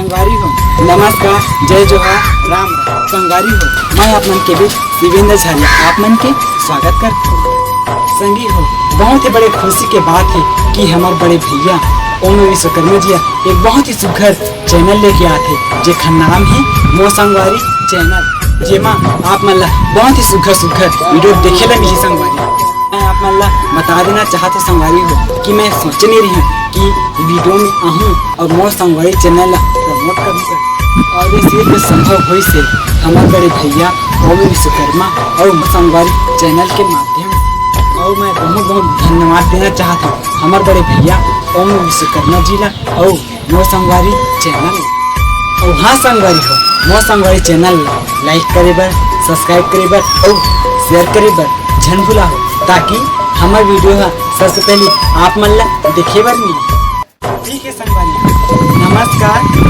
संगवारी हो नमस्कार, जय जोहार, राम राम। संगवारी हो मैं आप मन के बीच शिवेंद्र झालिया आप मन के स्वागत करता हूँ। संगी हो बहुत ही बड़े खुशी के बात है कि हमारे बड़े भैया ओम विश्वकर्मा जी एक बहुत ही सुघर चैनल लेके आते जेखा नाम है मोर संगवारी चैनल, जेमा आप मन बहुत ही सुघर वीडियो देखे ला मिली। संगवारी मैं आप मन बता देना चाहता संगवारी हो कि मैं सोच नहीं रही हूँ कि वीडियो में आहूँ और मोर संगवारी चैनल प्रमोट करूँ और ये सिर्फ संभव हुई से हमारे बड़े भैया ओम विश्वकर्मा और संगवारी चैनल के माध्यम से। और मैं बहुत धन्यवाद देना चाहता हूँ हमारे बड़े भैया ओम विश्वकर्मा जी ला और मोर संगवारी चैनल। और हाँ संगवारी हो मोर संगवारी चैनल लाइक करे बर, सब्सक्राइब करे बर और शेयर करे बर झन भूला हो ताकि हमारे वीडियो सबसे पहले आप मन ला देखे बर मिले। ठीक है संगवारी, नमस्कार।